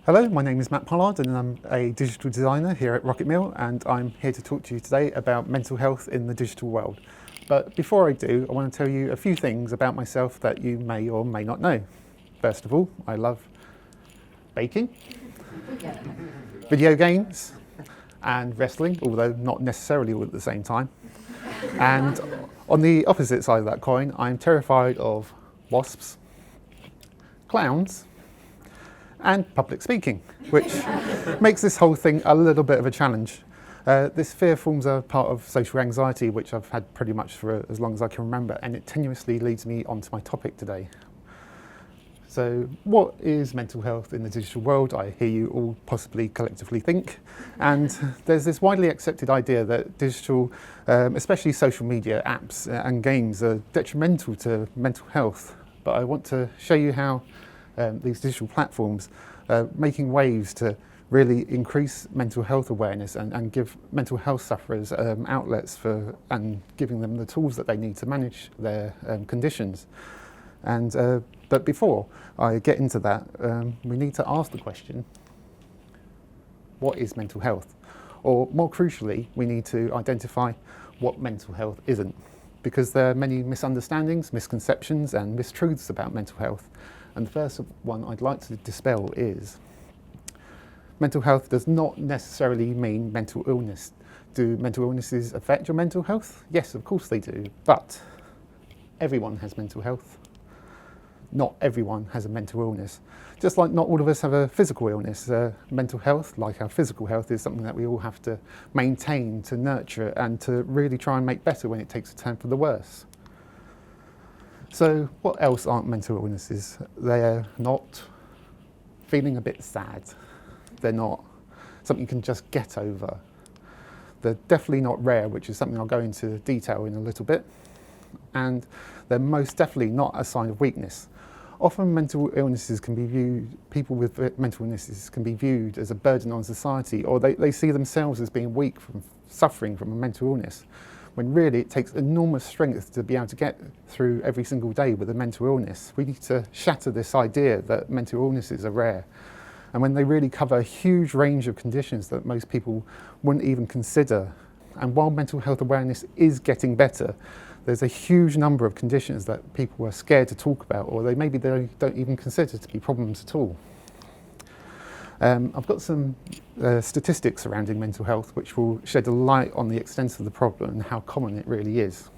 Hello, my name is Matt Pollard and I'm a digital designer here at RocketMill, and I'm here to talk to you today about mental health in the digital world. But before I do, I want to tell you a few things about myself that you may or may not know. First of all, I love baking, video games and wrestling, although not necessarily all at the same time. And on the opposite side of that coin, I'm terrified of wasps, clowns, and public speaking, which makes this whole thing a little bit of a challenge. This fear forms a part of social anxiety, which I've had pretty much for as long as I can remember, and it tenuously leads me onto my topic today. So what is mental health in the digital world? I hear you all possibly collectively think. And there's this widely accepted idea that digital, especially social media apps and games, are detrimental to mental health. But I want to show you how these digital platforms making waves to really increase mental health awareness and give mental health sufferers outlets for and giving them the tools that they need to manage their conditions. And but before I get into that, we need to ask the question, what is mental health? Or more crucially, we need to identify what mental health isn't, because there are many misunderstandings, misconceptions and mistruths about mental health. And the first one I'd like to dispel is mental health does not necessarily mean mental illness. Do mental illnesses affect your mental health? Yes, of course they do, but everyone has mental health. Not everyone has a mental illness. Just like not all of us have a physical illness, mental health, like our physical health, is something that we all have to maintain, to nurture, and to really try and make better when it takes a turn for the worse. So what else aren't mental illnesses? They're not feeling a bit sad. They're not something you can just get over. They're definitely not rare, which is something I'll go into detail in a little bit. And they're most definitely not a sign of weakness. Often mental illnesses can be viewed, people with mental illnesses can be viewed as a burden on society, or they see themselves as being weak from suffering from a mental illness, when really it takes enormous strength to be able to get through every single day with a mental illness. We need to shatter this idea that mental illnesses are rare. And when they really cover a huge range of conditions that most people wouldn't even consider. And while mental health awareness is getting better, there's a huge number of conditions that people are scared to talk about, or maybe they don't even consider to be problems at all. I've got some statistics surrounding mental health which will shed a light on the extent of the problem and how common it really is.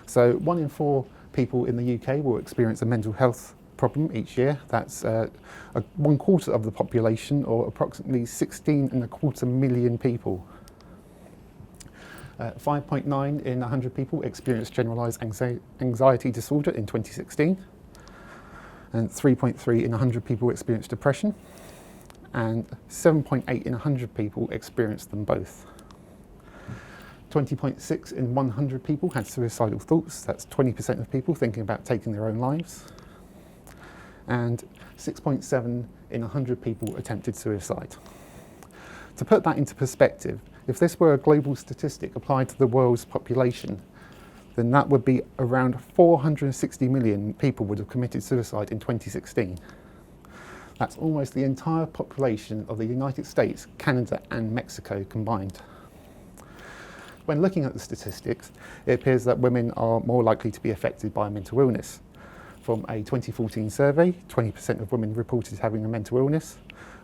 So 1 in 4 people in the UK will experience a mental health problem each year. That's 1/4 of the population, or approximately 16.25 million people. 5.9 in 100 people experienced generalised anxiety disorder in 2016, and 3.3 in 100 people experienced depression, and 7.8 in 100 people experienced them both. 20.6 in 100 people had suicidal thoughts. That's 20% of people thinking about taking their own lives. And 6.7 in 100 people attempted suicide. To put that into perspective, if this were a global statistic applied to the world's population, then that would be around 460 million people would have committed suicide in 2016. That's almost the entire population of the United States, Canada and Mexico combined. When looking at the statistics, it appears that women are more likely to be affected by a mental illness. From a 2014 survey, 20% of women reported having a mental illness,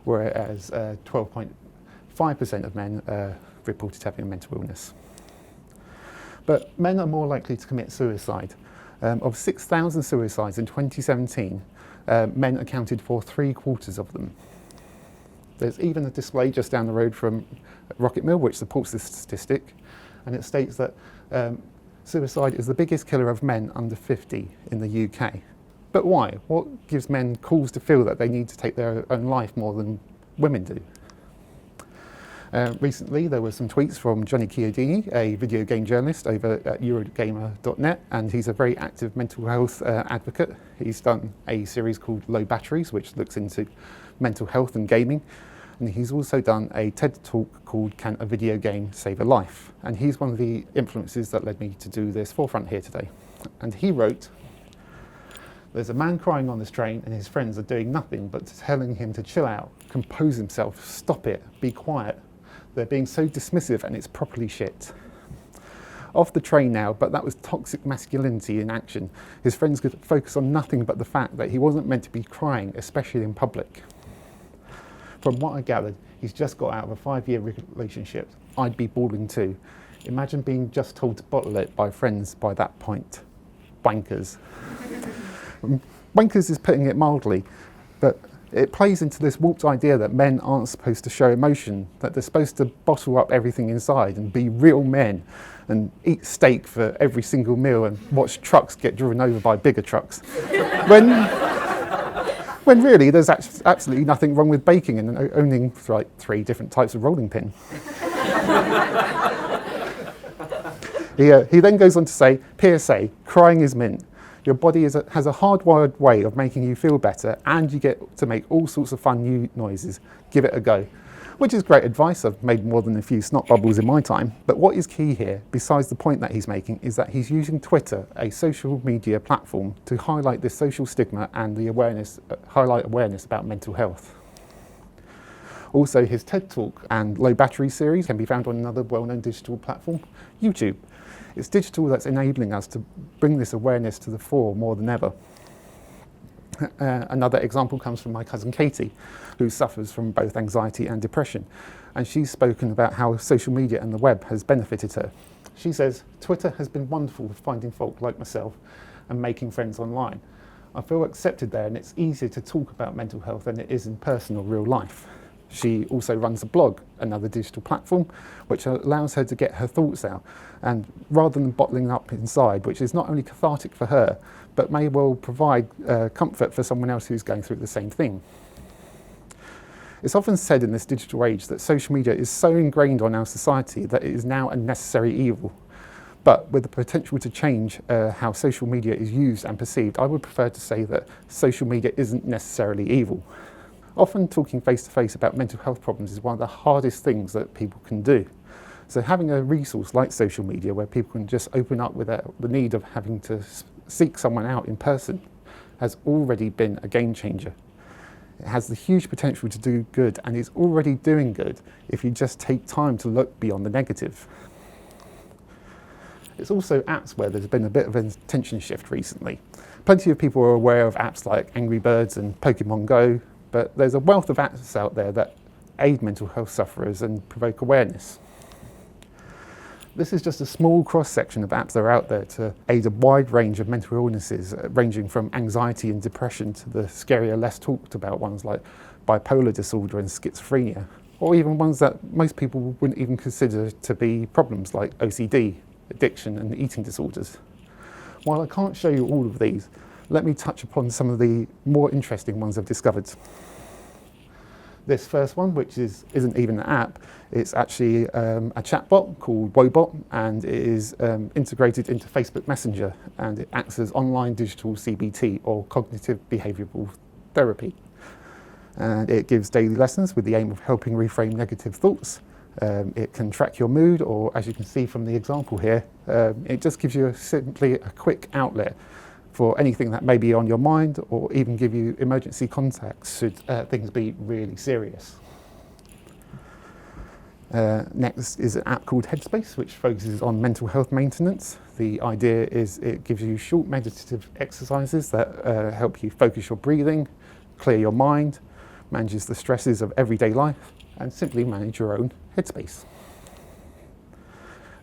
whereas 12.5% of men reported having a mental illness. But men are more likely to commit suicide. Of 6,000 suicides in 2017, men accounted for 3/4 of them. There's even a display just down the road from RocketMill which supports this statistic, and it states that suicide is the biggest killer of men under 50 in the UK. But why? What gives men cause to feel that they need to take their own life more than women do? Recently there were some tweets from Johnny Chiodini, a video game journalist over at Eurogamer.net, and he's a very active mental health advocate. He's done a series called Low Batteries, which looks into mental health and gaming, and he's also done a TED talk called Can a Video Game Save a Life? And he's one of the influences that led me to do this forefront here today. And he wrote, There's a man crying on this train and his friends are doing nothing but telling him to chill out, compose himself, stop it, be quiet. They're being so dismissive and it's properly shit. Off the train now, but that was toxic masculinity in action. His friends could focus on nothing but the fact that he wasn't meant to be crying, especially in public. From what I gathered, he's just got out of a 5-year relationship. I'd be bawling too. Imagine being just told to bottle it by friends by that point. Wankers. Wankers is putting it mildly, but it plays into this warped idea that men aren't supposed to show emotion, that they're supposed to bottle up everything inside and be real men and eat steak for every single meal and watch trucks get driven over by bigger trucks. When really there's absolutely nothing wrong with baking and owning like 3 different types of rolling pin. He then goes on to say, PSA, crying is mint. Your body has a hardwired way of making you feel better, and you get to make all sorts of fun new noises. Give it a go. Which is great advice. I've made more than a few snot bubbles in my time. But what is key here, besides the point that he's making, is that he's using Twitter, a social media platform, to highlight this social stigma and the highlight awareness about mental health. Also, his TED Talk and Low Battery series can be found on another well-known digital platform, YouTube. It's digital that's enabling us to bring this awareness to the fore more than ever. Another example comes from my cousin Katie, who suffers from both anxiety and depression. And she's spoken about how social media and the web has benefited her. She says, Twitter has been wonderful for finding folk like myself and making friends online. I feel accepted there, and it's easier to talk about mental health than it is in personal real life. She also runs a blog, another digital platform, which allows her to get her thoughts out. And rather than bottling up inside, which is not only cathartic for her, but may well provide comfort for someone else who's going through the same thing. It's often said in this digital age that social media is so ingrained on our society that it is now a necessary evil. But with the potential to change how social media is used and perceived, I would prefer to say that social media isn't necessarily evil. Often talking face-to-face about mental health problems is one of the hardest things that people can do. So having a resource like social media where people can just open up without the need of having to seek someone out in person has already been a game changer. It has the huge potential to do good, and is already doing good if you just take time to look beyond the negative. It's also apps where there's been a bit of an attention shift recently. Plenty of people are aware of apps like Angry Birds and Pokemon Go, but there's a wealth of apps out there that aid mental health sufferers and provoke awareness. This is just a small cross-section of apps that are out there to aid a wide range of mental illnesses, ranging from anxiety and depression to the scarier, less talked about ones like bipolar disorder and schizophrenia, or even ones that most people wouldn't even consider to be problems like OCD, addiction and eating disorders. While I can't show you all of these, let me touch upon some of the more interesting ones I've discovered. This first one, which isn't even an app, it's actually a chatbot called Wobot, and it is integrated into Facebook Messenger, and it acts as online digital CBT, or cognitive behavioural therapy. And it gives daily lessons with the aim of helping reframe negative thoughts. It can track your mood, or as you can see from the example here, it just gives you simply a quick outlet for anything that may be on your mind, or even give you emergency contacts should things be really serious. Next is an app called Headspace, which focuses on mental health maintenance. The idea is it gives you short meditative exercises that help you focus your breathing, clear your mind, manages the stresses of everyday life, and simply manage your own headspace.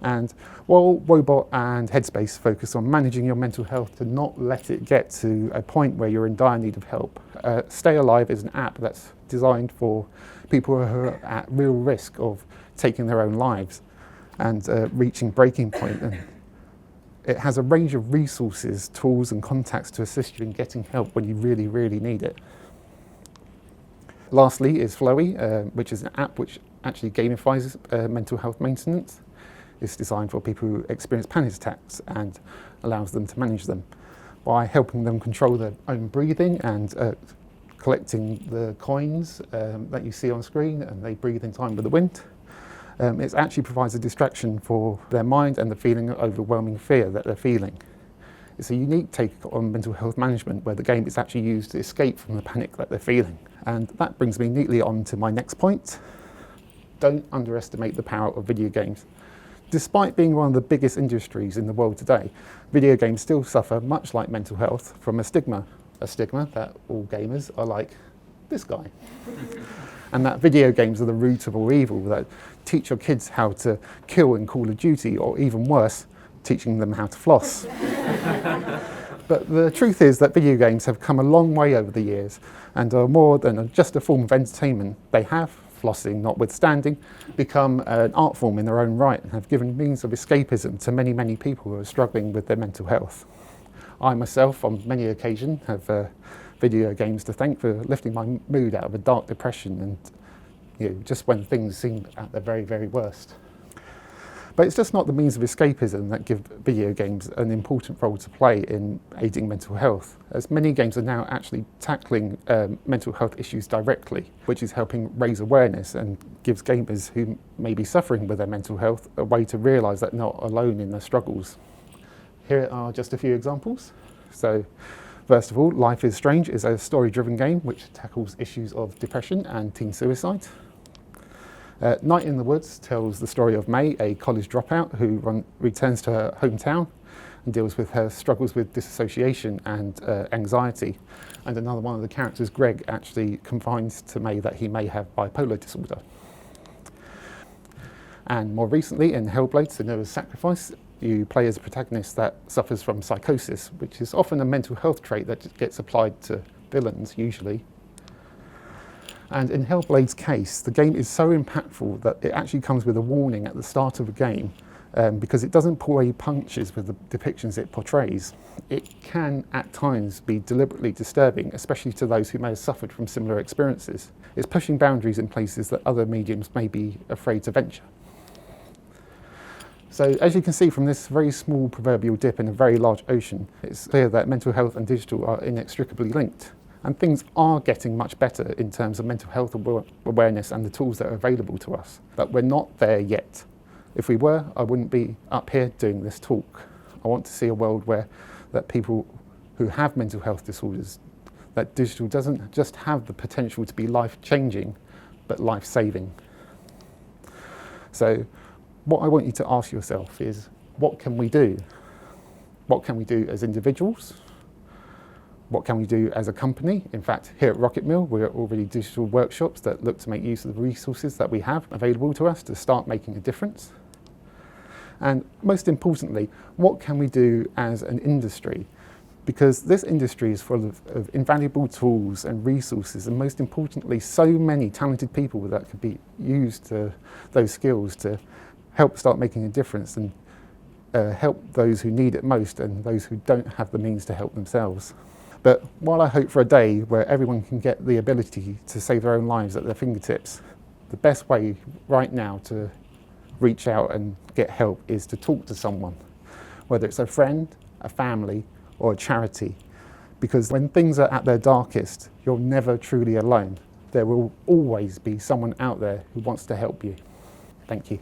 And while Wobot and Headspace focus on managing your mental health to not let it get to a point where you're in dire need of help, Stay Alive is an app that's designed for people who are at real risk of taking their own lives and reaching breaking point. And it has a range of resources, tools and contacts to assist you in getting help when you really, really need it. Lastly is Flowy, which is an app which actually gamifies mental health maintenance. It's designed for people who experience panic attacks and allows them to manage them by helping them control their own breathing and collecting the coins that you see on screen, and they breathe in time with the wind. It actually provides a distraction for their mind and the feeling of overwhelming fear that they're feeling. It's a unique take on mental health management where the game is actually used to escape from the panic that they're feeling. And that brings me neatly on to my next point. Don't underestimate the power of video games. Despite being one of the biggest industries in the world today, video games still suffer, much like mental health, from a stigma that all gamers are like this guy. And that video games are the root of all evil, that teach your kids how to kill in Call of Duty, or even worse, teaching them how to floss. But the truth is that video games have come a long way over the years and are more than just a form of entertainment. They have, flossing notwithstanding, become an art form in their own right and have given means of escapism to many, many people who are struggling with their mental health. I myself, on many occasions, have video games to thank for lifting my mood out of a dark depression and just when things seem at their very, very worst. But it's just not the means of escapism that give video games an important role to play in aiding mental health, as many games are now actually tackling mental health issues directly, which is helping raise awareness and gives gamers who may be suffering with their mental health a way to realise that they're not alone in their struggles. Here are just a few examples. So, first of all, Life is Strange is a story-driven game which tackles issues of depression and teen suicide. Night in the Woods tells the story of May, a college dropout who returns to her hometown and deals with her struggles with dissociation and anxiety. And another one of the characters, Greg, actually confides to May that he may have bipolar disorder. And more recently, in Hellblade: Senua's Sacrifice, you play as a protagonist that suffers from psychosis, which is often a mental health trait that gets applied to villains, usually. And in Hellblade's case, the game is so impactful that it actually comes with a warning at the start of the game because it doesn't pull any punches with the depictions it portrays. It can, at times, be deliberately disturbing, especially to those who may have suffered from similar experiences. It's pushing boundaries in places that other mediums may be afraid to venture. So, as you can see from this very small proverbial dip in a very large ocean, it's clear that mental health and digital are inextricably linked. And things are getting much better in terms of mental health awareness and the tools that are available to us. But we're not there yet. If we were, I wouldn't be up here doing this talk. I want to see a world where that people who have mental health disorders, that digital doesn't just have the potential to be life-changing, but life-saving. So what I want you to ask yourself is, what can we do? What can we do as individuals? What can we do as a company? In fact, here at RocketMill, we're already digital workshops that look to make use of the resources that we have available to us to start making a difference. And most importantly, what can we do as an industry? Because this industry is full of invaluable tools and resources, and most importantly, so many talented people that could be used those skills to help start making a difference and help those who need it most and those who don't have the means to help themselves. But while I hope for a day where everyone can get the ability to save their own lives at their fingertips, the best way right now to reach out and get help is to talk to someone, whether it's a friend, a family, or a charity. Because when things are at their darkest, you're never truly alone. There will always be someone out there who wants to help you. Thank you.